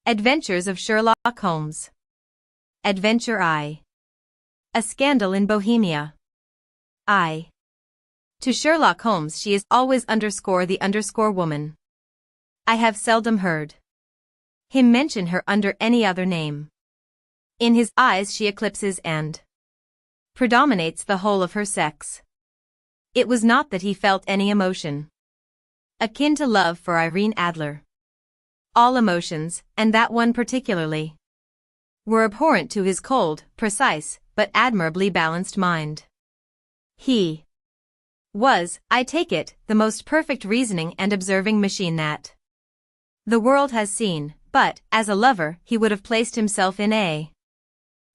Adventures of Sherlock Holmes. Adventure I. A Scandal in Bohemia. I. To Sherlock Holmes she is always the woman. I have seldom heard him mention her under any other name. In his eyes she eclipses and predominates the whole of her sex. It was not that he felt any emotion akin to love for Irene Adler. All emotions, and that one particularly, were abhorrent to his cold, precise, but admirably balanced mind. He was, I take it, the most perfect reasoning and observing machine that the world has seen, but, as a lover, he would have placed himself in a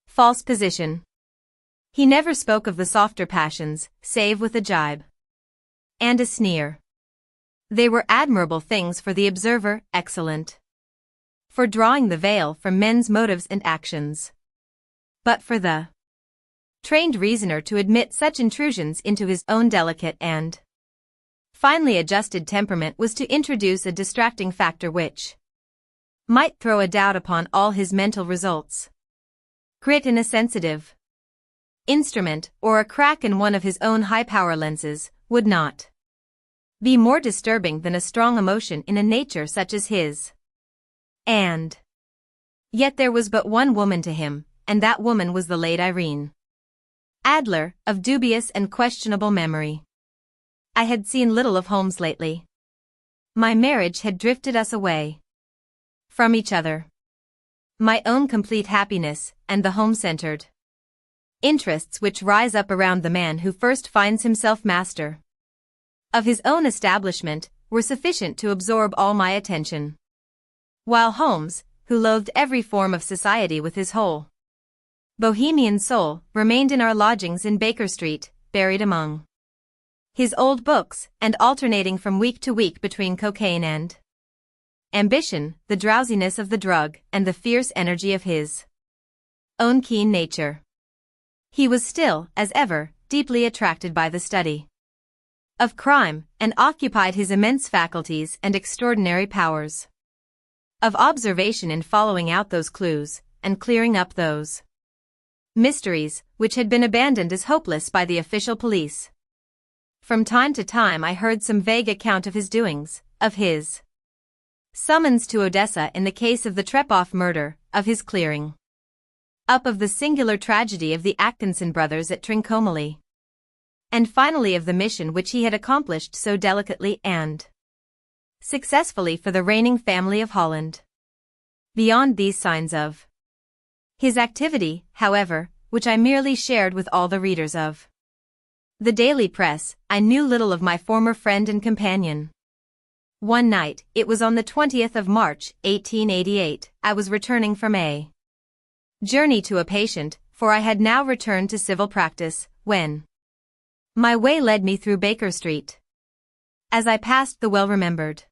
false position. He never spoke of the softer passions, save with a jibe and a sneer. They were admirable things for the observer, excellent for drawing the veil from men's motives and actions. But for the trained reasoner to admit such intrusions into his own delicate and finely adjusted temperament was to introduce a distracting factor which might throw a doubt upon all his mental results. Grit in a sensitive instrument, or a crack in one of his own high-power lenses, would not be more disturbing than a strong emotion in a nature such as his. And yet there was but one woman to him, and that woman was the late Irene Adler, of dubious and questionable memory. I had seen little of Holmes lately. My marriage had drifted us away from each other. My own complete happiness, and the home-centered interests which rise up around the man who first finds himself master of his own establishment, were sufficient to absorb all my attention. While Holmes, who loathed every form of society with his whole Bohemian soul, remained in our lodgings in Baker Street, buried among his old books, and alternating from week to week between cocaine and ambition, the drowsiness of the drug, and the fierce energy of his own keen nature. He was still, as ever, deeply attracted by the study of crime, and occupied his immense faculties and extraordinary powers of observation in following out those clues, and clearing up those mysteries, which had been abandoned as hopeless by the official police. From time to time I heard some vague account of his doings, of his summons to Odessa in the case of the Trepoff murder, of his clearing up of the singular tragedy of the Atkinson brothers at Trincomalee, and finally of the mission which he had accomplished so delicately and successfully for the reigning family of Holland. Beyond these signs of his activity, however, which I merely shared with all the readers of the daily press, I knew little of my former friend and companion. One night, it was on the 20th of March, 1888, I was returning from a journey to a patient, for I had now returned to civil practice, when my way led me through Baker Street. As I passed the well-remembered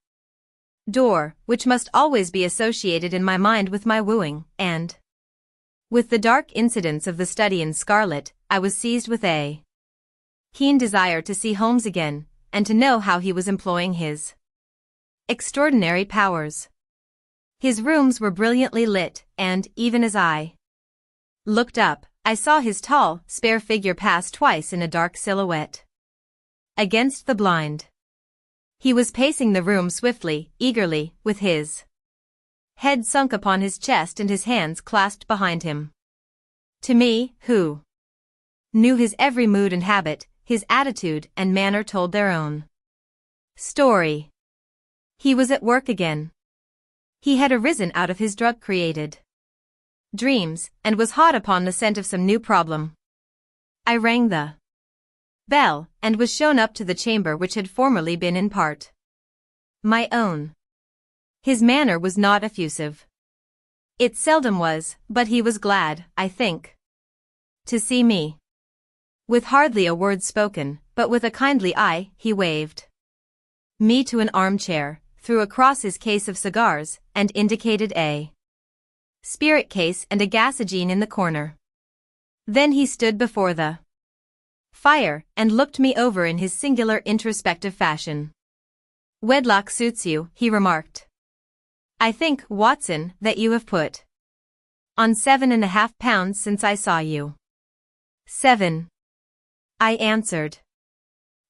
door, which must always be associated in my mind with my wooing, and with the dark incidents of the study in scarlet, I was seized with a keen desire to see Holmes again, and to know how he was employing his extraordinary powers. His rooms were brilliantly lit, and, even as I looked up, I saw his tall, spare figure pass twice in a dark silhouette against the blind. He was pacing the room swiftly, eagerly, with his head sunk upon his chest and his hands clasped behind him. To me, who knew his every mood and habit, his attitude and manner told their own story. He was at work again. He had arisen out of his drug-created dreams, and was hot upon the scent of some new problem. I rang the bell, and was shown up to the chamber which had formerly been in part my own. His manner was not effusive. It seldom was, but he was glad, I think, to see me. With hardly a word spoken, but with a kindly eye, he waved me to an armchair, threw across his case of cigars, and indicated a spirit case and a gasogene in the corner. Then he stood before the fire, and looked me over in his singular introspective fashion. "Wedlock suits you," he remarked. I think, Watson, that you have put on 7.5 pounds since I saw you. 7. I answered.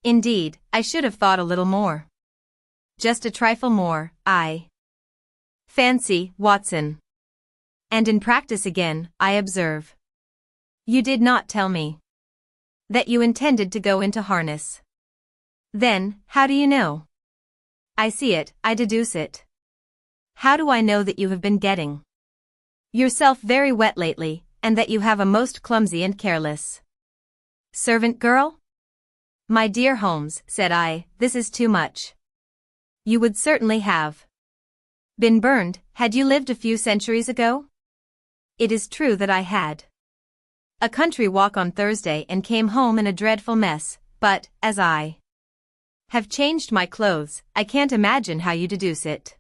Indeed, I should have thought a little more. Just a trifle more, I fancy, Watson. And in practice again, I observe. You did not tell me that you intended to go into harness. Then, how do you know? I see it, I deduce it. How do I know that you have been getting yourself very wet lately, and that you have a most clumsy and careless servant girl? My dear Holmes, said I, this is too much. You would certainly have been burned, had you lived a few centuries ago? It is true that I had a country walk on Thursday and came home in a dreadful mess, but, as I have changed my clothes, I can't imagine how you deduce it.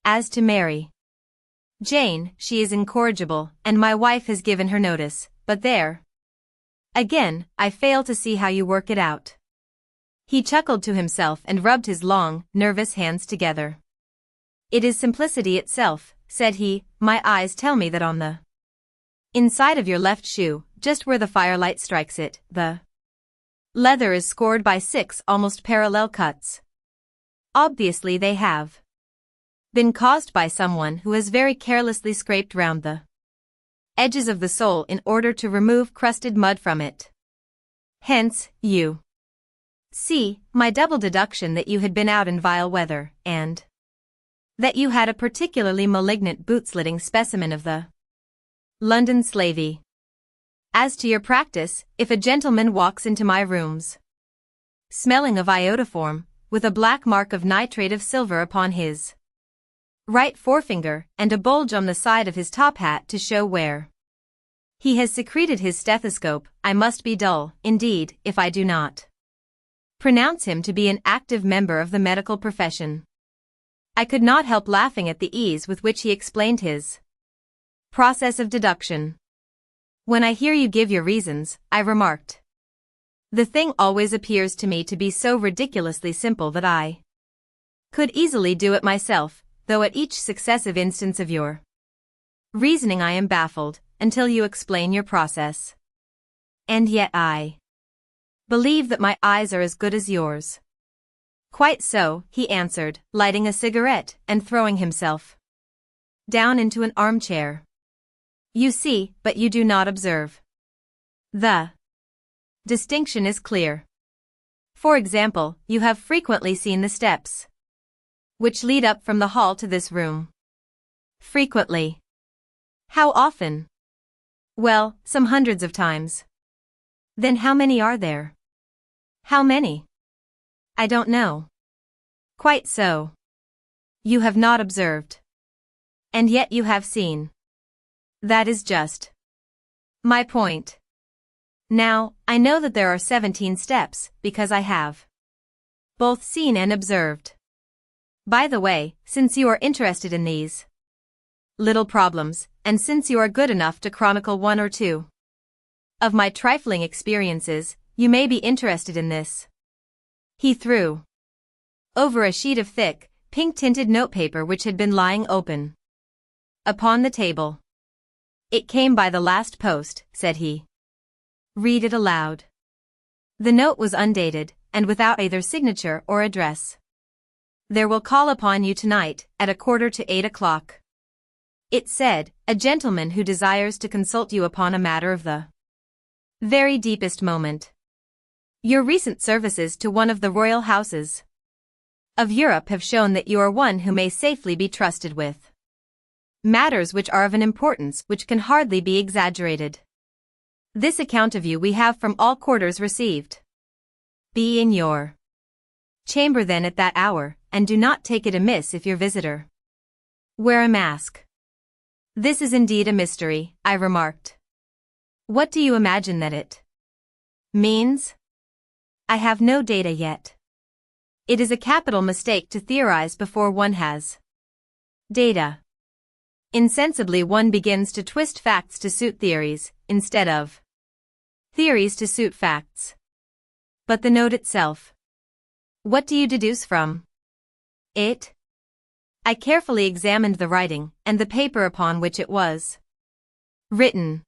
As to Mary Jane, she is incorrigible, and my wife has given her notice, but there. Again, I fail to see how you work it out. He chuckled to himself and rubbed his long, nervous hands together. It is simplicity itself, said he. My eyes tell me that on the inside of your left shoe, just where the firelight strikes it, the leather is scored by 6 almost parallel cuts. Obviously they have been caused by someone who has very carelessly scraped round the edges of the sole in order to remove crusted mud from it. Hence, you see, my double deduction that you had been out in vile weather, and that you had a particularly malignant boot-slitting specimen of the London slavey. As to your practice, if a gentleman walks into my rooms, smelling of iodoform, with a black mark of nitrate of silver upon his right forefinger, and a bulge on the side of his top hat to show where he has secreted his stethoscope, I must be dull, indeed, if I do not pronounce him to be an active member of the medical profession. I could not help laughing at the ease with which he explained his process of deduction. When I hear you give your reasons, I remarked, the thing always appears to me to be so ridiculously simple that I could easily do it myself, though at each successive instance of your reasoning I am baffled, until you explain your process. And yet I believe that my eyes are as good as yours. Quite so, he answered, lighting a cigarette and throwing himself down into an armchair. You see, but you do not observe. The distinction is clear. For example, you have frequently seen the steps which lead up from the hall to this room. Frequently. How often? Well, some hundreds of times. Then how many are there? How many? I don't know. Quite so. You have not observed. And yet you have seen. That is just my point. Now, I know that there are 17 steps, because I have both seen and observed. By the way, since you are interested in these little problems, and since you are good enough to chronicle 1 or 2 of my trifling experiences, you may be interested in this. He threw over a sheet of thick, pink-tinted notepaper which had been lying open upon the table. It came by the last post, said he. Read it aloud. The note was undated, and without either signature or address. There will call upon you tonight, at 7:45. It said, a gentleman who desires to consult you upon a matter of the very deepest moment. Your recent services to one of the royal houses of Europe have shown that you are one who may safely be trusted with matters which are of an importance which can hardly be exaggerated. This account of you we have from all quarters received. Be in your chamber then at that hour, and do not take it amiss if your visitor wear a mask. This is indeed a mystery, I remarked. What do you imagine that it means? I have no data yet. It is a capital mistake to theorize before one has data. Insensibly one begins to twist facts to suit theories, instead of theories to suit facts. But the note itself. What do you deduce from it? I carefully examined the writing and the paper upon which it was written.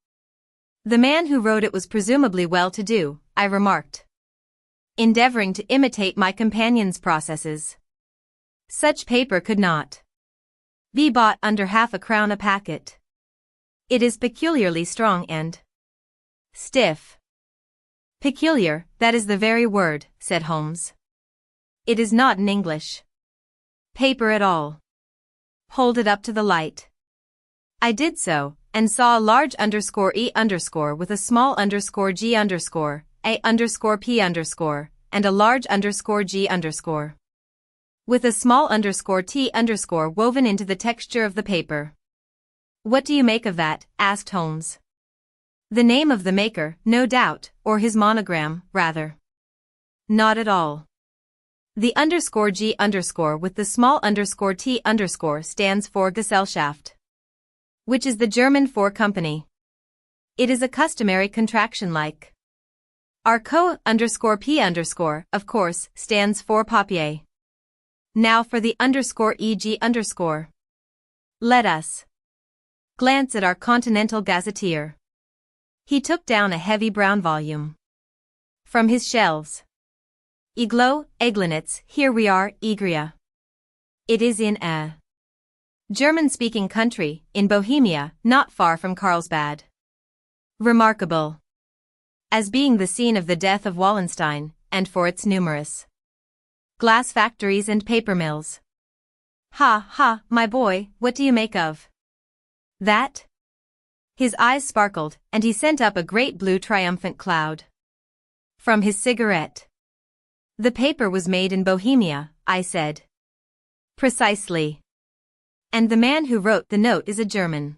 The man who wrote it was presumably well-to-do, I remarked, endeavoring to imitate my companion's processes. Such paper could not be bought under £0.50 a packet. It is peculiarly strong and stiff. Peculiar, that is the very word, said Holmes. It is not in English paper at all. Hold it up to the light. I did so, and saw a large _E_ with a small _G_ A _P_ and a large _G_ with a small _T_ woven into the texture of the paper. What do you make of that? Asked Holmes. The name of the maker, no doubt, or his monogram, rather. Not at all. The _G_ with the small _T_ stands for Gesellschaft, which is the German for company. It is a customary contraction like our _P_, of course, stands for papier. Now for the _EG_. Let us glance at our Continental Gazetteer. He took down a heavy brown volume from his shelves. Iglo, Eglinitz, here we are, Igria. It is in a German-speaking country, in Bohemia, not far from Carlsbad. Remarkable as being the scene of the death of Wallenstein, and for its numerous glass factories and paper mills. Ha, ha, my boy, what do you make of that? His eyes sparkled, and he sent up a great blue triumphant cloud from his cigarette. The paper was made in Bohemia, I said. Precisely. And the man who wrote the note is a German.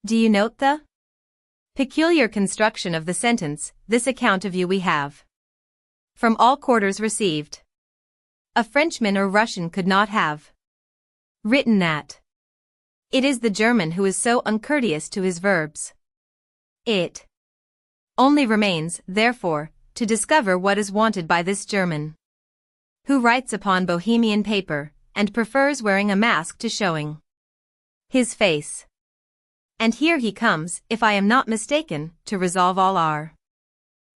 Do you note the peculiar construction of the sentence, this account of you we have from all quarters received? A Frenchman or Russian could not have written that. It is the German who is so uncourteous to his verbs. It only remains, therefore, to discover what is wanted by this German, who writes upon Bohemian paper, and prefers wearing a mask to showing his face. And here he comes, if I am not mistaken, to resolve all our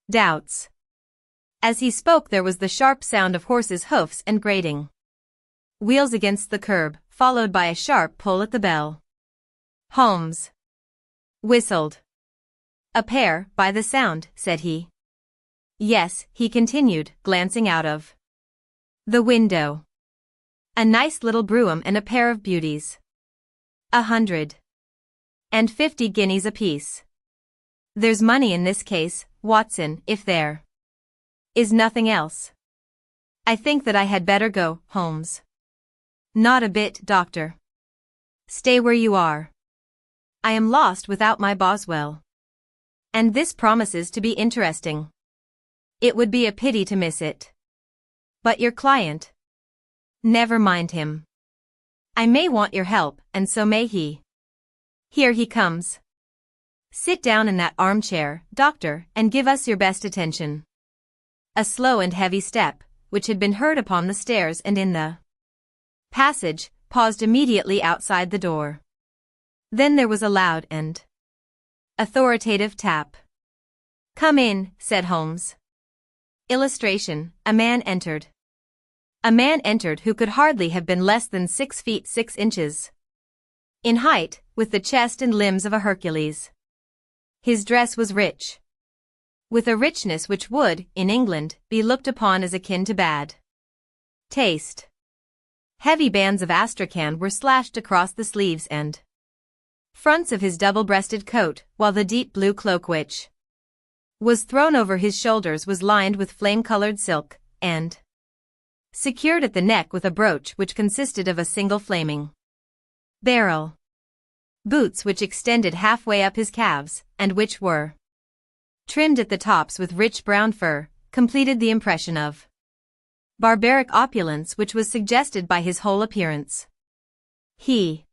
doubts. As he spoke there was the sharp sound of horses' hoofs and grating wheels against the curb, followed by a sharp pull at the bell. Holmes whistled. A pair, by the sound, said he. Yes, he continued, glancing out of the window. A nice little brougham and a pair of beauties. 150 guineas apiece. There's money in this case, Watson, if there is nothing else. I think that I had better go, Holmes. Not a bit, Doctor. Stay where you are. I am lost without my Boswell. And this promises to be interesting. It would be a pity to miss it. But your client? Never mind him. I may want your help, and so may he. Here he comes. Sit down in that armchair, Doctor, and give us your best attention. A slow and heavy step, which had been heard upon the stairs and in the passage, paused immediately outside the door. Then there was a loud and authoritative tap. Come in, said Holmes. Illustration, a man entered. A man entered who could hardly have been less than 6 feet 6 inches in height, with the chest and limbs of a Hercules. His dress was rich, with a richness which would, in England, be looked upon as akin to bad taste. Heavy bands of astrakhan were slashed across the sleeves and fronts of his double-breasted coat, while the deep blue cloak which was thrown over his shoulders was lined with flame-colored silk, and secured at the neck with a brooch which consisted of a single flaming barrel. Boots which extended halfway up his calves, and which were trimmed at the tops with rich brown fur, completed the impression of barbaric opulence which was suggested by his whole appearance. He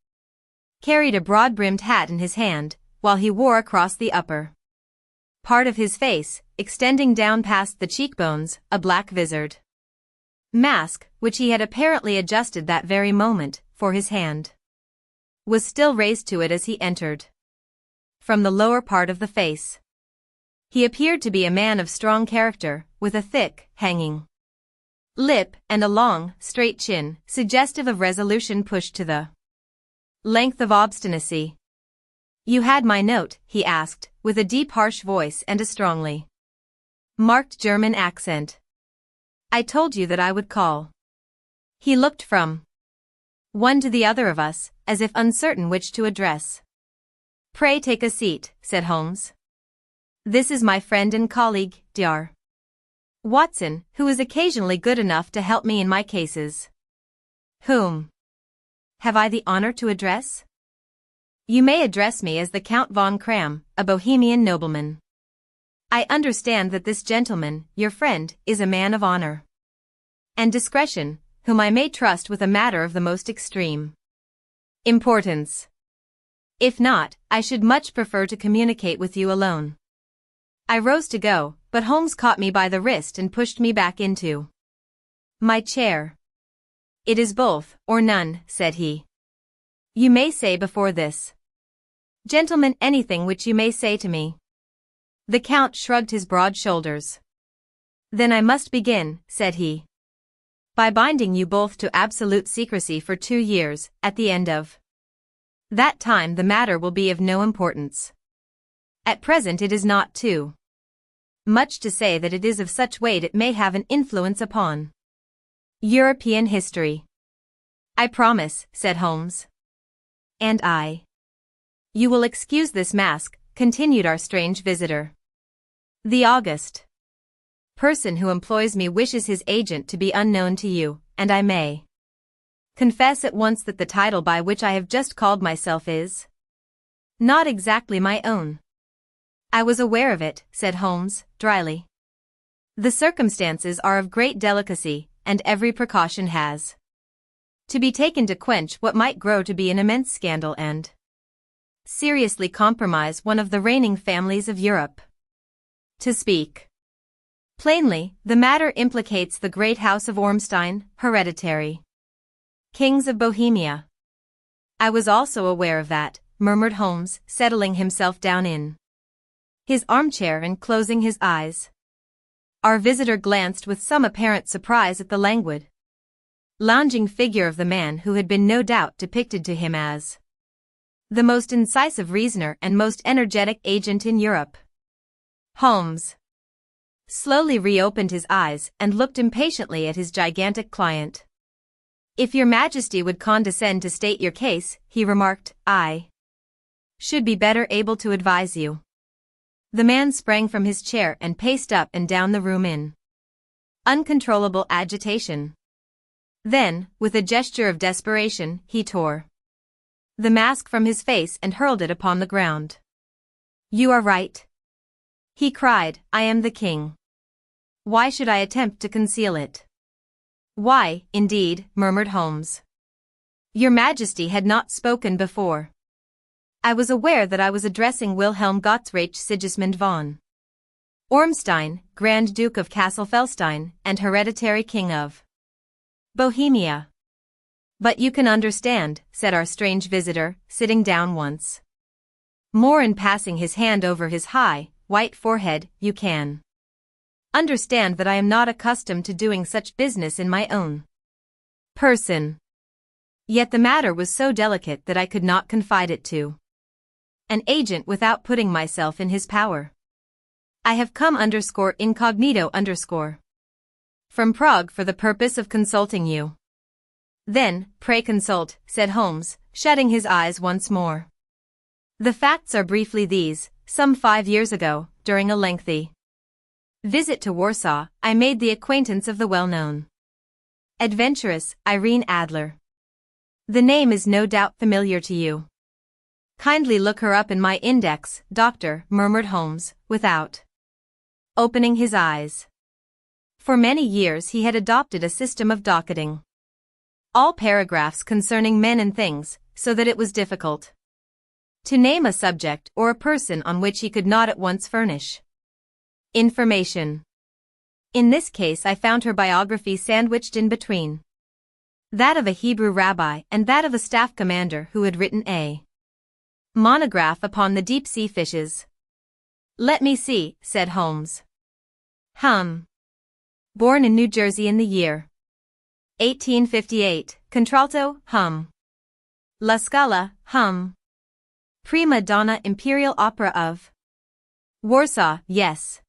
carried a broad-brimmed hat in his hand, while he wore across the upper part of his face, extending down past the cheekbones, a black visored mask, which he had apparently adjusted that very moment, for his hand was still raised to it as he entered. From the lower part of the face, he appeared to be a man of strong character, with a thick, hanging lip and a long, straight chin, suggestive of resolution pushed to the length of obstinacy. "You had my note?" he asked, with a deep harsh voice and a strongly marked German accent. "I told you that I would call." He looked from one to the other of us, as if uncertain which to address. "Pray take a seat," said Holmes. "This is my friend and colleague, Dr. Watson, who is occasionally good enough to help me in my cases." "Whom have I the honor to address?" "You may address me as the Count von Kram, a Bohemian nobleman. I understand that this gentleman, your friend, is a man of honor and discretion, whom I may trust with a matter of the most extreme importance. If not, I should much prefer to communicate with you alone." I rose to go, but Holmes caught me by the wrist and pushed me back into my chair. "It is both, or none," said he. "You may say before this gentleman anything which you may say to me." The Count shrugged his broad shoulders. "Then I must begin," said he, "by binding you both to absolute secrecy for 2 years. At the end of that time the matter will be of no importance. At present it is not too much to say that it is of such weight it may have an influence upon European history." "I promise," said Holmes. "And I." "You will excuse this mask," continued our strange visitor. "The august person who employs me wishes his agent to be unknown to you, and I may confess at once that the title by which I have just called myself is not exactly my own." "I was aware of it," said Holmes, dryly. "The circumstances are of great delicacy, and every precaution has to be taken to quench what might grow to be an immense scandal and seriously compromise one of the reigning families of Europe. To speak plainly, the matter implicates the great house of Ormstein, hereditary kings of Bohemia." "I was also aware of that," murmured Holmes, settling himself down in his armchair and closing his eyes. Our visitor glanced with some apparent surprise at the languid, lounging figure of the man who had been no doubt depicted to him as the most incisive reasoner and most energetic agent in Europe. Holmes slowly reopened his eyes and looked impatiently at his gigantic client. "If your Majesty would condescend to state your case," he remarked, "I should be better able to advise you." The man sprang from his chair and paced up and down the room in uncontrollable agitation. Then, with a gesture of desperation, he tore the mask from his face and hurled it upon the ground. "You are right," he cried, "I am the king. Why should I attempt to conceal it?" "Why, indeed," murmured Holmes. "Your Majesty had not spoken before. I was aware that I was addressing Wilhelm Gottsreich Sigismund von Ormstein, Grand Duke of Kassel-Felstein, and hereditary King of Bohemia." "But you can understand," said our strange visitor, sitting down once more and passing his hand over his high, white forehead, "you can understand that I am not accustomed to doing such business in my own person. Yet the matter was so delicate that I could not confide it to an agent without putting myself in his power. I have come incognito from Prague for the purpose of consulting you." "Then, pray consult," said Holmes, shutting his eyes once more. "The facts are briefly these. Some 5 years ago, during a lengthy visit to Warsaw, I made the acquaintance of the well-known adventuress, Irene Adler. The name is no doubt familiar to you. Kindly look her up in my index, doctor," murmured Holmes, without opening his eyes. For many years he had adopted a system of docketing all paragraphs concerning men and things, so that it was difficult to name a subject or a person on which he could not at once furnish information. In this case I found her biography sandwiched in between. That of a Hebrew rabbi and that of a staff commander who had written a monograph upon the deep-sea fishes. Let me see, said Holmes. Born in New Jersey in the year 1858, contralto, La Scala, Prima donna Imperial Opera of Warsaw, yes.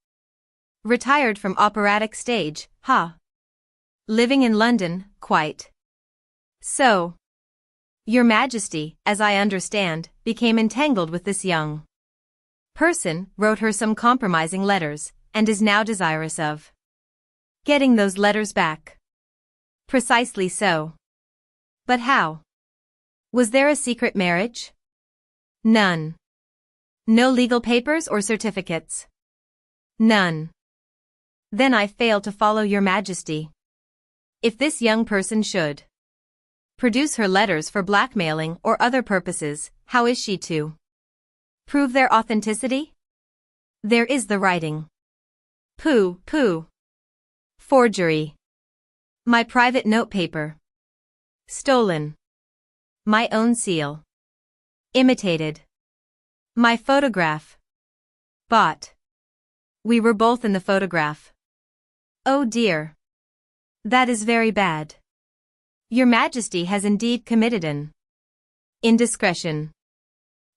Retired from operatic stage, Living in London, quite. So. Your Majesty, as I understand, became entangled with this young person, wrote her some compromising letters, and is now desirous of getting those letters back. Precisely so. But how? Was there a secret marriage? None. No legal papers or certificates? None. Then I fail to follow your Majesty. If this young person should produce her letters for blackmailing or other purposes, how is she to prove their authenticity? There is the writing. Pooh. Forgery. My private notepaper. Stolen. My own seal. Imitated. My photograph. Bought. We were both in the photograph. Oh dear. That is very bad. Your Majesty has indeed committed an indiscretion.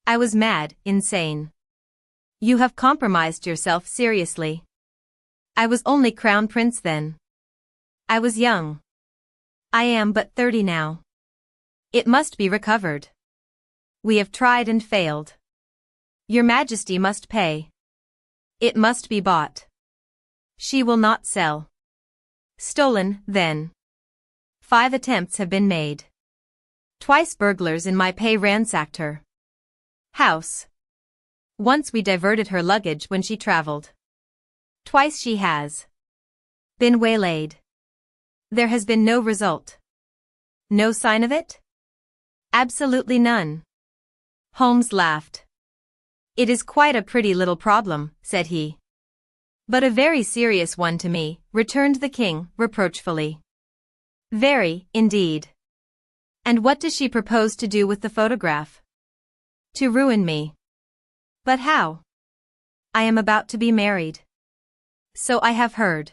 I was mad, insane. You have compromised yourself seriously. I was only Crown Prince then. I was young. I am but 30 now. It must be recovered. We have tried and failed. Your Majesty must pay. It must be bought. She will not sell. Stolen, then. 5 attempts have been made. Twice burglars in my pay ransacked her house. Once we diverted her luggage when she traveled. Twice she has been waylaid. There has been no result. No sign of it? Absolutely none. Holmes laughed. It is quite a pretty little problem, said he. But a very serious one to me, returned the king, reproachfully. Very, indeed. And what does she propose to do with the photograph? To ruin me. But how? I am about to be married. So I have heard.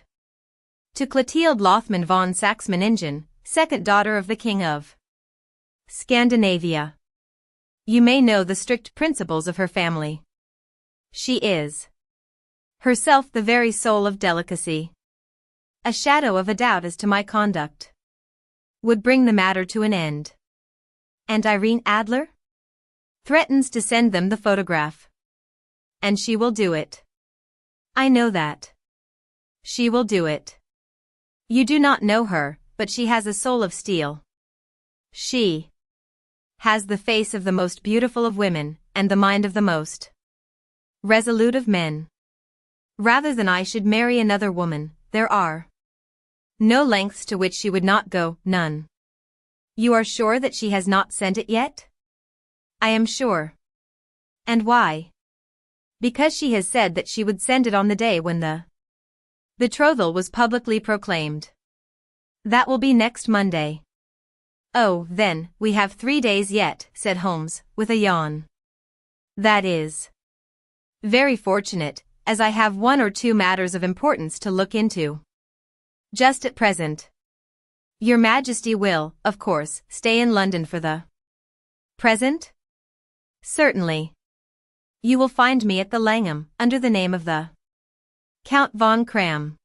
To Clotilde Lothman von Saxe-Meiningen, second daughter of the King of Scandinavia. You may know the strict principles of her family. She is herself the very soul of delicacy. A shadow of a doubt as to my conduct would bring the matter to an end. And Irene Adler threatens to send them the photograph. And she will do it. I know that. She will do it. You do not know her, but she has a soul of steel. She has the face of the most beautiful of women, and the mind of the most resolute of men. Rather than I should marry another woman, there are no lengths to which she would not go, none. You are sure that she has not sent it yet? I am sure. And why? Because she has said that she would send it on the day when the betrothal was publicly proclaimed. That will be next Monday. Oh, then, we have 3 days yet, said Holmes, with a yawn. That is very fortunate, as I have 1 or 2 matters of importance to look into. Just at present. Your Majesty will, of course, stay in London for the present? Certainly. You will find me at the Langham, under the name of the Count von Kram.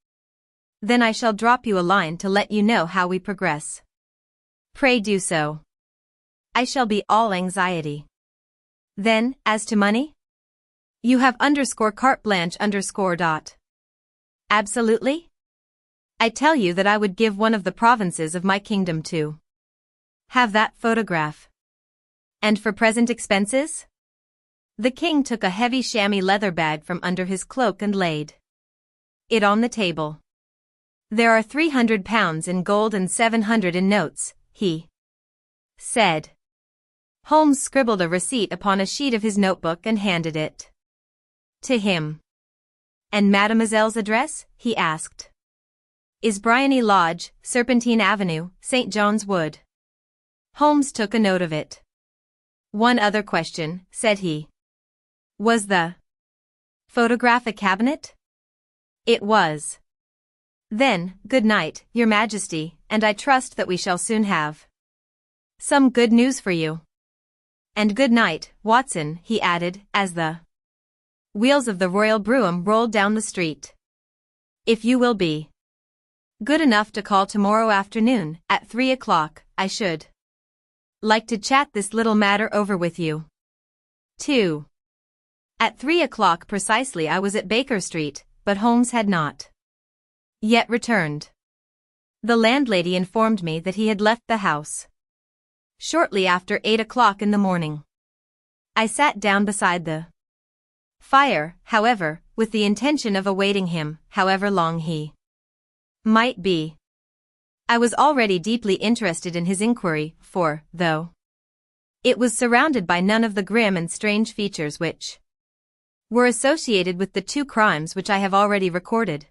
Then I shall drop you a line to let you know how we progress. Pray do so. I shall be all anxiety. Then, as to money? You have _carte blanche _. Absolutely? I tell you that I would give one of the provinces of my kingdom to have that photograph. And for present expenses? The king took a heavy chamois leather bag from under his cloak and laid it on the table. There are £300 in gold and 700 in notes, he said. Holmes scribbled a receipt upon a sheet of his notebook and handed it to him. And mademoiselle's address? He asked. Is Bryony Lodge, Serpentine Avenue, St. John's Wood. Holmes took a note of it. One other question, said he. Was the photograph a cabinet? It was. Then, good night, Your Majesty, and I trust that we shall soon have some good news for you. And good night, Watson, he added, as the wheels of the royal brougham rolled down the street. If you will be good enough to call tomorrow afternoon, at 3 o'clock, I should like to chat this little matter over with you. 2. At 3 o'clock precisely I was at Baker Street, but Holmes had not yet returned. The landlady informed me that he had left the house shortly after 8 o'clock in the morning. I sat down beside the fire, however, with the intention of awaiting him, however long he might be. I was already deeply interested in his inquiry, for, though it was surrounded by none of the grim and strange features which were associated with the two crimes which I have already recorded,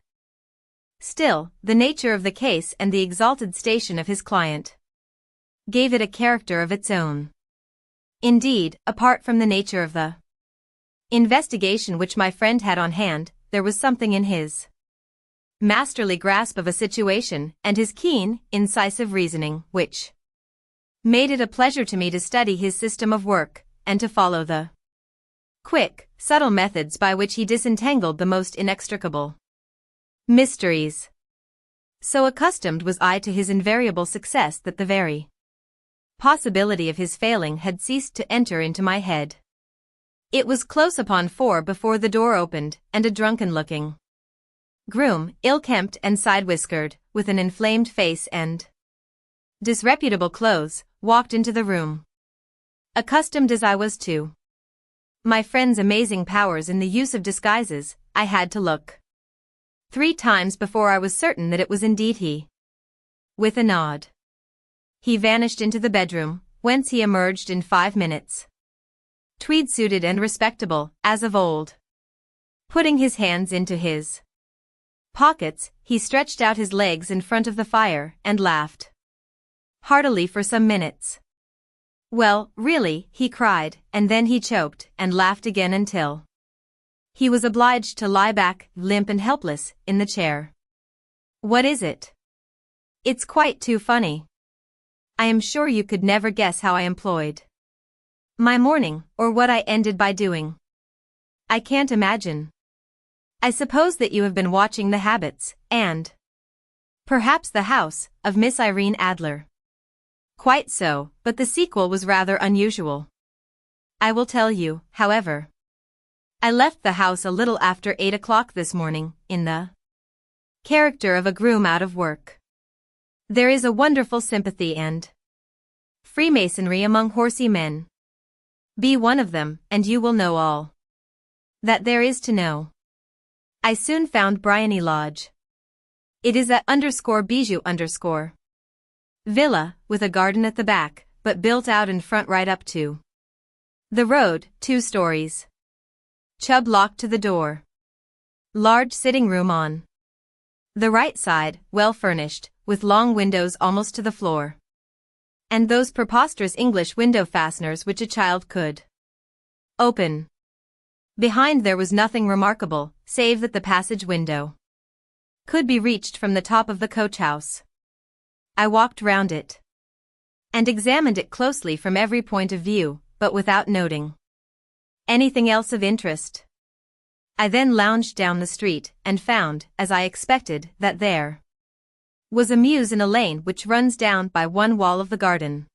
still, the nature of the case and the exalted station of his client gave it a character of its own. Indeed, apart from the nature of the investigation which my friend had on hand, there was something in his masterly grasp of a situation and his keen, incisive reasoning which made it a pleasure to me to study his system of work and to follow the quick, subtle methods by which he disentangled the most inextricable mysteries. So accustomed was I to his invariable success that the very possibility of his failing had ceased to enter into my head. It was close upon 4 before the door opened, and a drunken-looking groom, ill-kempt and side-whiskered, with an inflamed face and disreputable clothes, walked into the room. Accustomed as I was to my friend's amazing powers in the use of disguises, I had to look 3 times before I was certain that it was indeed he. With a nod, he vanished into the bedroom, whence he emerged in 5 minutes. Tweed-suited and respectable, as of old. Putting his hands into his pockets, he stretched out his legs in front of the fire and laughed heartily for some minutes. Well, really, he cried, and then he choked and laughed again until he was obliged to lie back, limp and helpless, in the chair. What is it? It's quite too funny. I am sure you could never guess how I employed my morning, or what I ended by doing. I can't imagine. I suppose that you have been watching the habits, and perhaps the house, of Miss Irene Adler. Quite so, but the sequel was rather unusual. I will tell you, however. I left the house a little after 8 o'clock this morning, in the character of a groom out of work. There is a wonderful sympathy and freemasonry among horsey men. Be one of them, and you will know all that there is to know. I soon found Bryony Lodge. It is a _bijou_ villa, with a garden at the back, but built out in front right up to the road, 2 stories. Chubb locked to the door. Large sitting room on the right side, well furnished, with long windows almost to the floor. And those preposterous English window fasteners which a child could open. Behind there was nothing remarkable, save that the passage window could be reached from the top of the coach-house. I walked round it and examined it closely from every point of view, but without noting anything else of interest. I then lounged down the street and found, as I expected, that there was a mews in a lane which runs down by one wall of the garden.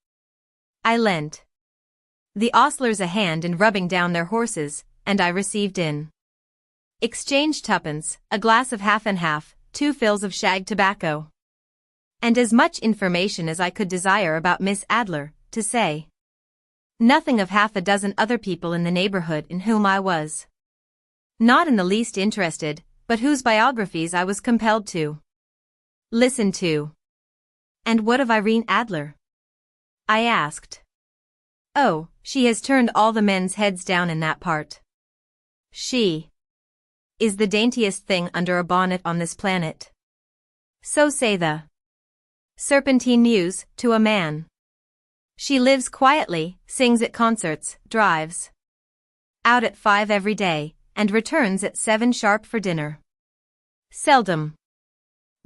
I lent the ostlers a hand in rubbing down their horses, and I received in exchange 2d, a glass of half and half, 2 fills of shag tobacco, and as much information as I could desire about Miss Adler, to say nothing of half a dozen other people in the neighborhood in whom I was not in the least interested, but whose biographies I was compelled to listen to. And what of Irene Adler? I asked. Oh, she has turned all the men's heads down in that part. She is the daintiest thing under a bonnet on this planet. So say the Serpentine Muse to a man. She lives quietly, sings at concerts, drives out at 5 every day, and returns at 7 sharp for dinner. Seldom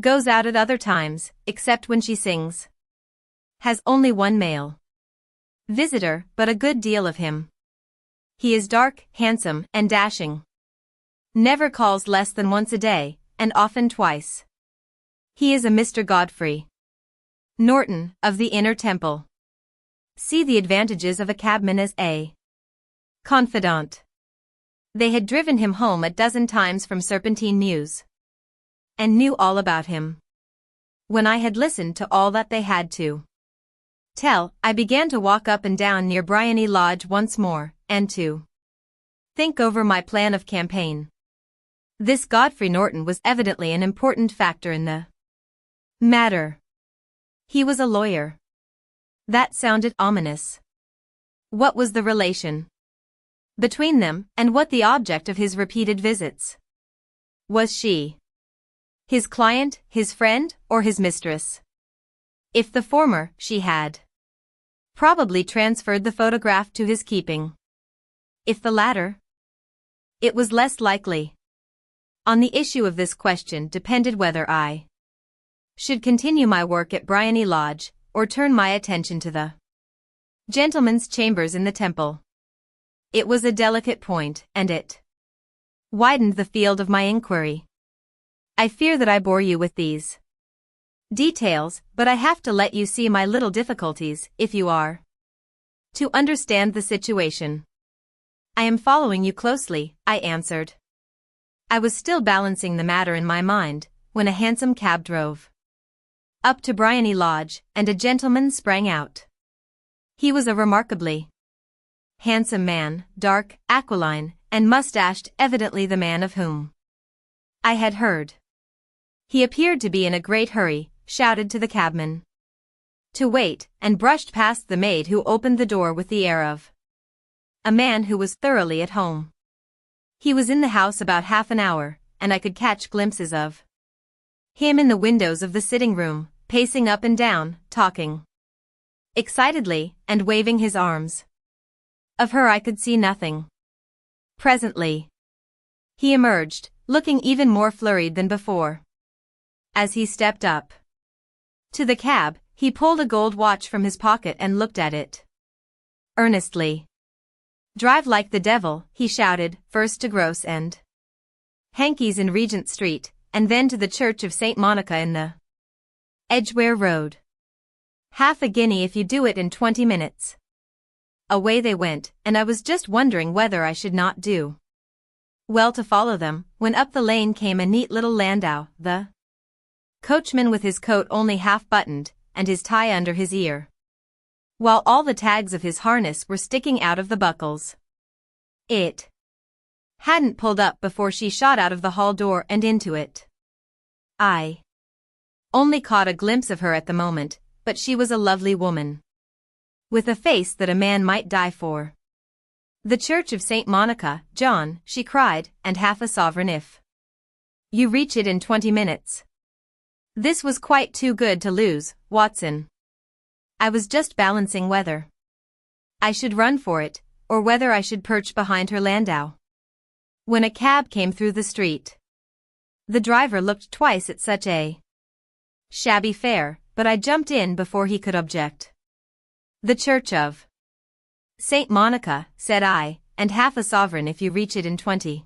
goes out at other times, except when she sings. Has only one male visitor, but a good deal of him. He is dark, handsome, and dashing. Never calls less than once a day, and often twice. He is a Mr. Godfrey Norton, of the Inner Temple. See the advantages of a cabman as a confidant. They had driven him home a dozen times from Serpentine Mews, and knew all about him. When I had listened to all that they had to tell, I began to walk up and down near Bryony Lodge once more, and to think over my plan of campaign. This Godfrey Norton was evidently an important factor in the matter. He was a lawyer. That sounded ominous. What was the relation between them, and what the object of his repeated visits? Was she his client, his friend, or his mistress? If the former, she had probably transferred the photograph to his keeping. If the latter, it was less likely. On the issue of this question depended whether I should continue my work at Bryony Lodge, or turn my attention to the gentlemen's chambers in the temple. It was a delicate point, and it widened the field of my inquiry. I fear that I bore you with these details, but I have to let you see my little difficulties, if you are to understand the situation. I am following you closely, I answered. I was still balancing the matter in my mind, when a hansom cab drove up to Bryony Lodge, and a gentleman sprang out. He was a remarkably handsome man, dark, aquiline, and mustached, evidently the man of whom I had heard. He appeared to be in a great hurry, shouted to the cabman to wait, and brushed past the maid who opened the door with the air of a man who was thoroughly at home. He was in the house about half an hour, and I could catch glimpses of him in the windows of the sitting room, pacing up and down, talking excitedly, and waving his arms. Of her I could see nothing. Presently, he emerged, looking even more flurried than before. As he stepped up to the cab, he pulled a gold watch from his pocket and looked at it earnestly. "Drive like the devil," he shouted, "first to Gross and Hankey's in Regent Street, and then to the Church of St. Monica in the Edgware Road. Half a guinea if you do it in 20 minutes. Away they went, and I was just wondering whether I should not do well to follow them, when up the lane came a neat little landau, the coachman with his coat only half buttoned, and his tie under his ear, while all the tags of his harness were sticking out of the buckles. It hadn't pulled up before she shot out of the hall door and into it. I only caught a glimpse of her at the moment, but she was a lovely woman, with a face that a man might die for. "The Church of St. Monica, John," she cried, "and half a sovereign if you reach it in 20 minutes. This was quite too good to lose, Watson. I was just balancing whether I should run for it, or whether I should perch behind her landau, when a cab came through the street. The driver looked twice at such a shabby fare, but I jumped in before he could object. "The Church of St. Monica," said I, "and half a sovereign if you reach it in 20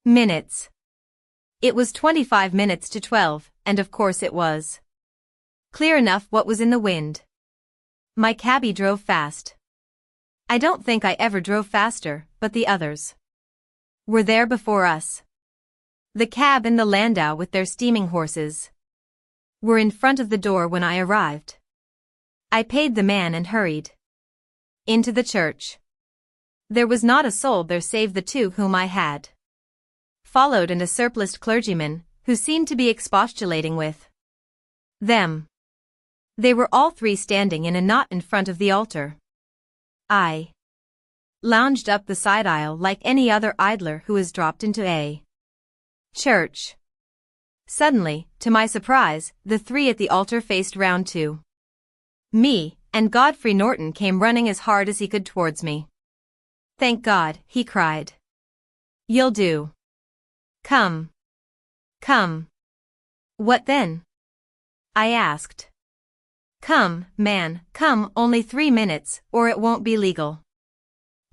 minutes. It was 25 minutes to 12, and of course it was clear enough what was in the wind. My cabby drove fast. I don't think I ever drove faster, but the others were there before us. The cab and the landau with their steaming horses were in front of the door when I arrived. I paid the man and hurried into the church. There was not a soul there save the two whom I had followed and a surpliced clergyman, who seemed to be expostulating with them. They were all three standing in a knot in front of the altar. I lounged up the side aisle like any other idler who has dropped into a church. Suddenly, to my surprise, the three at the altar faced round to me, and Godfrey Norton came running as hard as he could towards me. "Thank God," he cried. "You'll do. Come. Come." "What then?" I asked. "Come, man, come, only 3 minutes, or it won't be legal."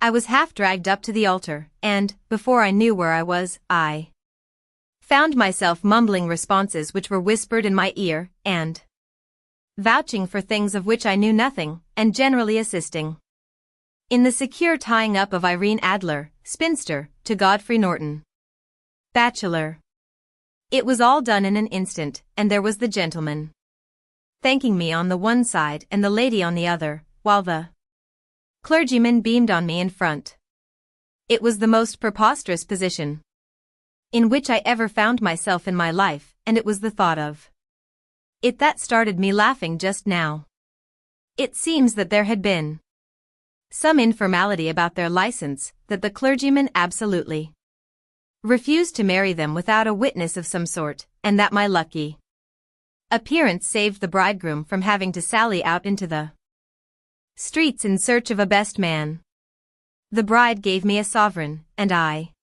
I was half dragged up to the altar, and, before I knew where I was, I found myself mumbling responses which were whispered in my ear, and vouching for things of which I knew nothing, and generally assisting in the secure tying up of Irene Adler, spinster, to Godfrey Norton, bachelor. It was all done in an instant, and there was the gentleman thanking me on the one side and the lady on the other, while the clergyman beamed on me in front. It was the most preposterous position in which I ever found myself in my life, and it was the thought of it that started me laughing just now. It seems that there had been some informality about their license, that the clergyman absolutely refused to marry them without a witness of some sort, and that my lucky appearance saved the bridegroom from having to sally out into the streets in search of a best man. The bride gave me a sovereign, and I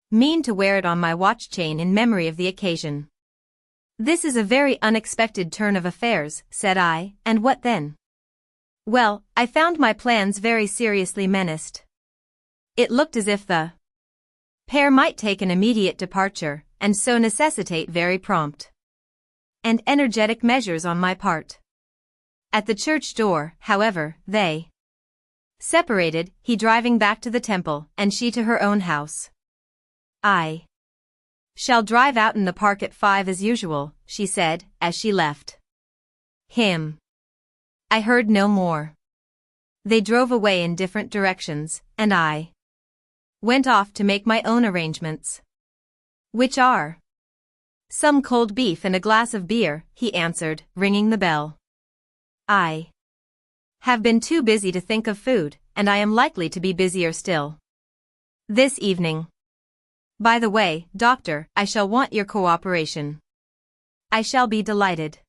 mean to wear it on my watch chain in memory of the occasion. "This is a very unexpected turn of affairs," said I, "and what then?" "Well, I found my plans very seriously menaced. It looked as if the pair might take an immediate departure, and so necessitate very prompt and energetic measures on my part. At the church door, however, they separated, he driving back to the temple, and she to her own house. "I shall drive out in the park at 5 as usual," she said, as she left him. I heard no more. They drove away in different directions, and I went off to make my own arrangements. "Which are some cold beef and a glass of beer," he answered, ringing the bell. "I have been too busy to think of food, and I am likely to be busier still this evening. By the way, Doctor, I shall want your cooperation." "I shall be delighted."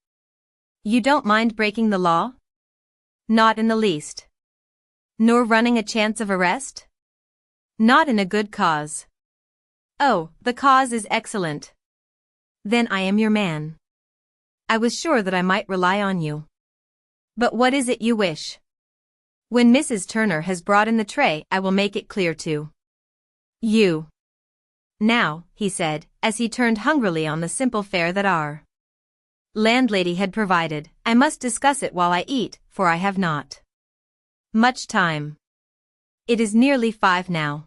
"You don't mind breaking the law?" "Not in the least." "Nor running a chance of arrest?" "Not in a good cause." "Oh, the cause is excellent. Then I am your man. I was sure that I might rely on you. But what is it you wish?" "When Mrs. Turner has brought in the tray, I will make it clear to you." "Now," he said, as he turned hungrily on the simple fare that our landlady had provided, "I must discuss it while I eat, for I have not much time. It is nearly 5 now.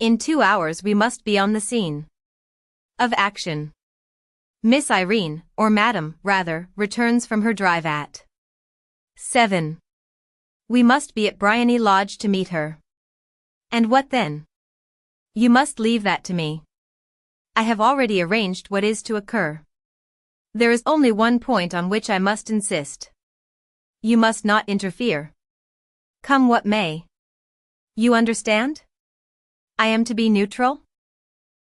In 2 hours we must be on the scene of action. Miss Irene, or Madam, rather, returns from her drive at 7. We must be at Bryony Lodge to meet her." "And what then?" "You must leave that to me. I have already arranged what is to occur. There is only one point on which I must insist. You must not interfere, come what may. You understand? I am to be neutral?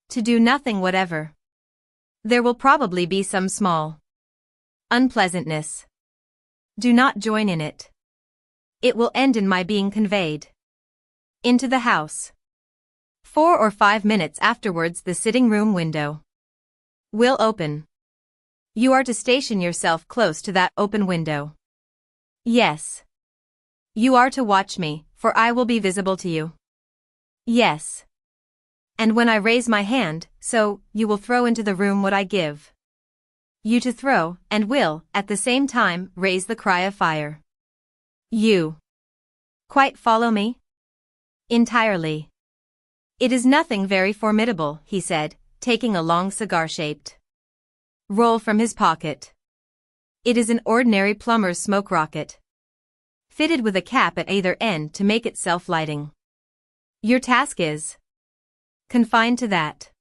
To do nothing whatever. There will probably be some small unpleasantness. Do not join in it. It will end in my being conveyed into the house. 4 or 5 minutes afterwards the sitting-room window will open. You are to station yourself close to that open window." "Yes." "You are to watch me, for I will be visible to you." "Yes." "And when I raise my hand, so, you will throw into the room what I give you to throw, and will, at the same time, raise the cry of fire. You quite follow me?" "Entirely." "It is nothing very formidable," he said, taking a long cigar-shaped roll from his pocket. "It is an ordinary plumber's smoke rocket, fitted with a cap at either end to make it self-lighting. Your task is confined to that.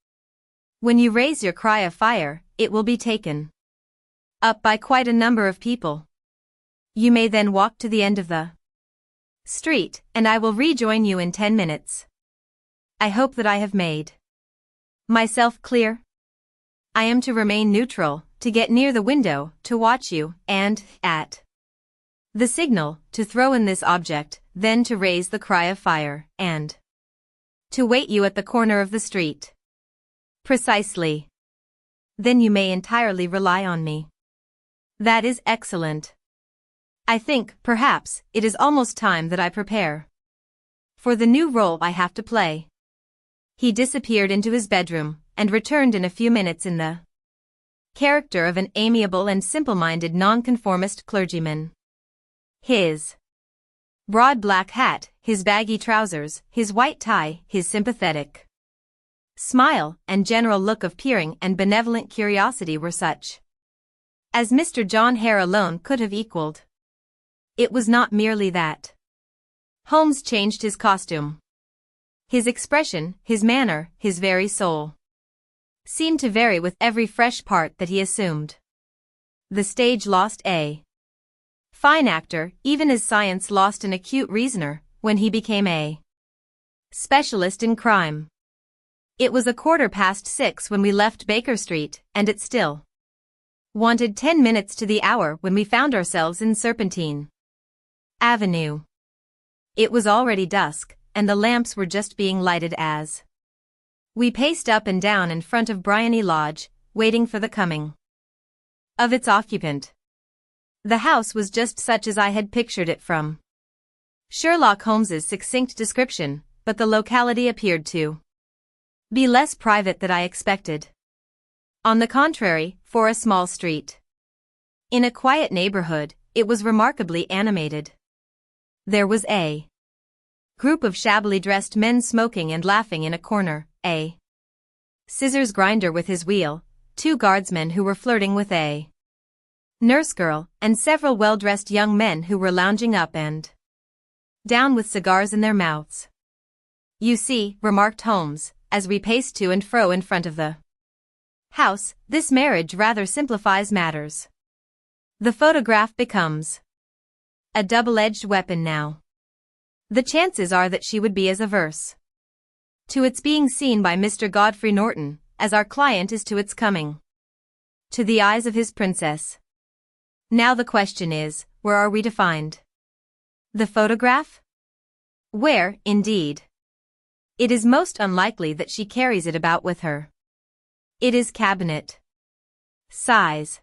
When you raise your cry of fire, it will be taken up by quite a number of people. You may then walk to the end of the street, and I will rejoin you in 10 minutes. I hope that I have made myself clear?" I am to remain neutral, to get near the window, to watch you, and, at the signal, to throw in this object, then to raise the cry of fire, and to wait you at the corner of the street. Precisely. Then you may entirely rely on me. That is excellent. I think, perhaps, it is almost time that I prepare for the new role I have to play. He disappeared into his bedroom, and returned in a few minutes in the character of an amiable and simple-minded nonconformist clergyman. His broad black hat, his baggy trousers, his white tie, his sympathetic smile, and general look of peering and benevolent curiosity were such as Mr. John Hare alone could have equaled. It was not merely that Holmes changed his costume. His expression, his manner, his very soul seemed to vary with every fresh part that he assumed. The stage lost a fine actor, even as science lost an acute reasoner, when he became a specialist in crime. It was 6:15 when we left Baker Street, and it still wanted 10 minutes to the hour when we found ourselves in Serpentine Avenue. It was already dusk, and the lamps were just being lighted as we paced up and down in front of Bryony Lodge, waiting for the coming of its occupant. The house was just such as I had pictured it from Sherlock Holmes's succinct description, but the locality appeared to be less private than I expected. On the contrary, for a small street in a quiet neighborhood, it was remarkably animated. There was a group of shabbily dressed men smoking and laughing in a corner, a scissors grinder with his wheel, 2 guardsmen who were flirting with a nurse girl, and several well-dressed young men who were lounging up and down with cigars in their mouths. You see, remarked Holmes, as we paced to and fro in front of the house, this marriage rather simplifies matters. The photograph becomes a double-edged weapon now. The chances are that she would be as averse to its being seen by Mr. Godfrey Norton, as our client is to its coming to the eyes of his princess. Now the question is, where are we to find the photograph? Where, indeed? It is most unlikely that she carries it about with her. It is cabinet size,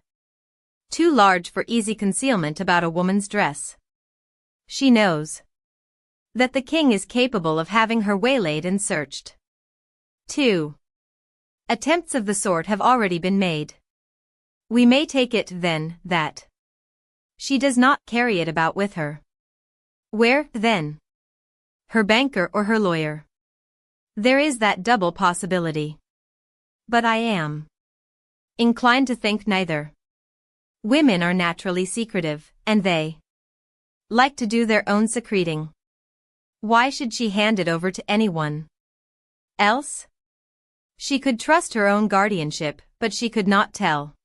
too large for easy concealment about a woman's dress. She knows that the king is capable of having her waylaid and searched. 2. Attempts of the sort have already been made. We may take it, then, that she does not carry it about with her. Where, then? Her banker or her lawyer? There is that double possibility. But I am inclined to think neither. Women are naturally secretive, and they like to do their own secreting. Why should she hand it over to anyone else? She could trust her own guardianship, but she could not tell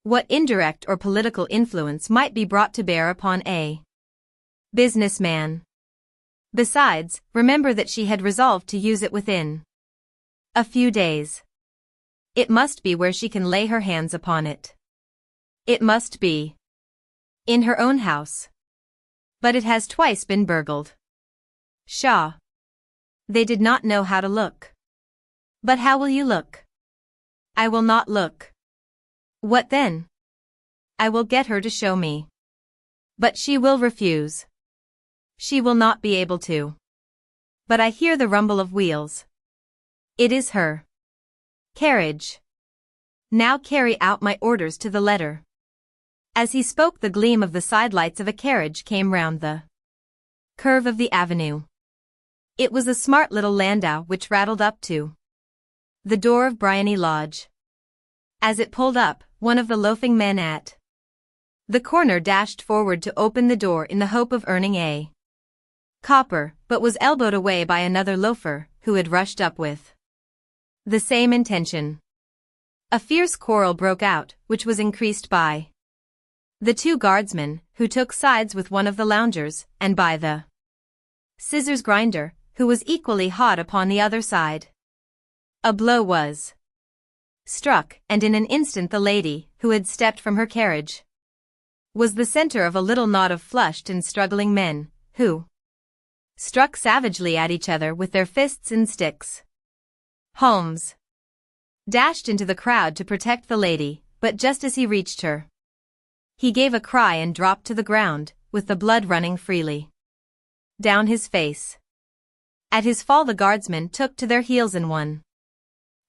what indirect or political influence might be brought to bear upon a businessman. Besides, remember that she had resolved to use it within a few days. It must be where she can lay her hands upon it. It must be in her own house. But it has twice been burgled. Pshaw. They did not know how to look. But how will you look? I will not look. What then? I will get her to show me. But she will refuse. She will not be able to. But I hear the rumble of wheels. It is her carriage. Now carry out my orders to the letter. As he spoke, the gleam of the sidelights of a carriage came round the curve of the avenue. It was a smart little landau which rattled up to the door of Bryony Lodge. As it pulled up, one of the loafing men at the corner dashed forward to open the door in the hope of earning a copper, but was elbowed away by another loafer, who had rushed up with the same intention. A fierce quarrel broke out, which was increased by the 2 guardsmen, who took sides with one of the loungers, and by the scissors grinder, who was equally hot upon the other side. A blow was struck, and in an instant the lady, who had stepped from her carriage, was the center of a little knot of flushed and struggling men, who struck savagely at each other with their fists and sticks. Holmes dashed into the crowd to protect the lady, but just as he reached her, he gave a cry and dropped to the ground, with the blood running freely down his face. At his fall the guardsmen took to their heels in one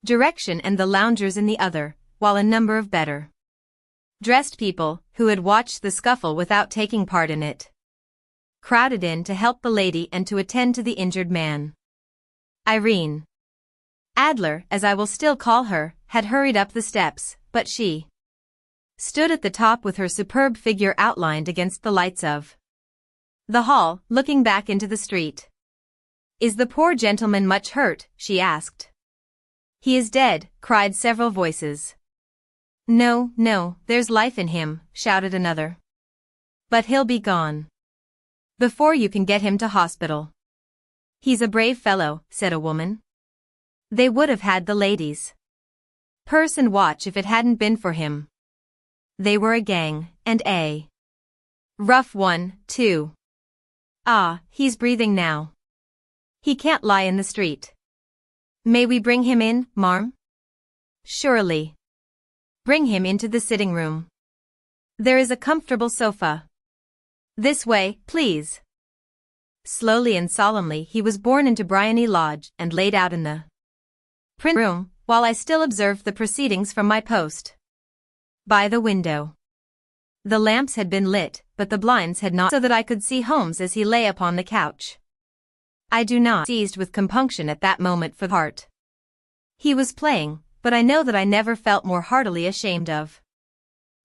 direction and the loungers in the other, while a number of better dressed people, who had watched the scuffle without taking part in it, crowded in to help the lady and to attend to the injured man. Irene Adler, as I will still call her, had hurried up the steps, but she stood at the top with her superb figure outlined against the lights of the hall, looking back into the street. "Is the poor gentleman much hurt?" she asked. "He is dead," cried several voices. "No, no, there's life in him," shouted another. "But he'll be gone before you can get him to hospital." "He's a brave fellow," said a woman. "They would have had the ladies' purse and watch if it hadn't been for him. They were a gang, and a rough one, too. Ah, he's breathing now. He can't lie in the street. May we bring him in, marm?" "Surely. Bring him into the sitting room. There is a comfortable sofa. This way, please." Slowly and solemnly he was borne into Briony Lodge and laid out in the print room, while I still observed the proceedings from my post by the window. The lamps had been lit, but the blinds had not, so that I could see Holmes as he lay upon the couch. I do not seized with compunction at that moment for the part he was playing, but I know that I never felt more heartily ashamed of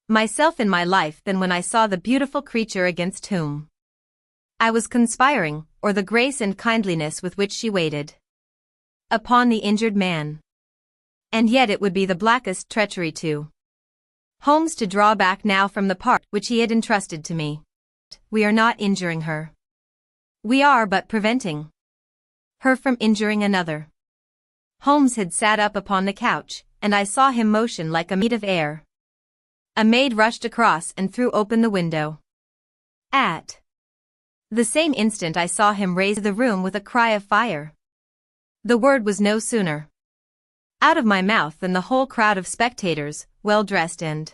myself in my life than when I saw the beautiful creature against whom I was conspiring, or the grace and kindliness with which she waited upon the injured man. And yet it would be the blackest treachery to Holmes to draw back now from the part which he had entrusted to me. We are not injuring her. We are but preventing her from injuring another. Holmes had sat up upon the couch, and I saw him motion like a meat of air. A maid rushed across and threw open the window. At the same instant I saw him raise the room with a cry of fire. The word was no sooner out of my mouth than the whole crowd of spectators, well-dressed and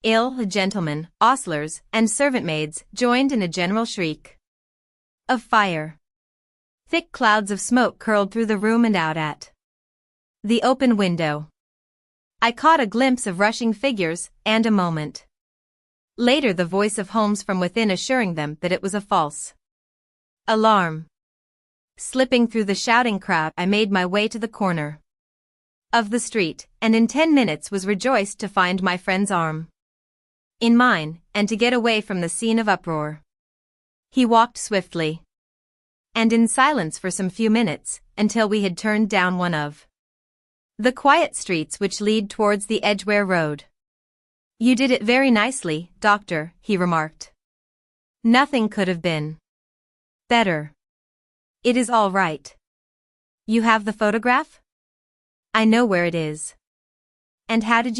ill gentlemen, ostlers, and servant-maids, joined in a general shriek of fire. Thick clouds of smoke curled through the room and out at the open window. I caught a glimpse of rushing figures, and a moment later the voice of Holmes from within assuring them that it was a false alarm. Slipping through the shouting crowd, I made my way to the corner of the street, and in 10 minutes was rejoiced to find my friend's arm in mine, and to get away from the scene of uproar. He walked swiftly and in silence for some few minutes, until we had turned down one of the quiet streets which lead towards the Edgware Road. "You did it very nicely, Doctor," he remarked. "Nothing could have been better. It is all right. You have the photograph? I know where it is. And how did you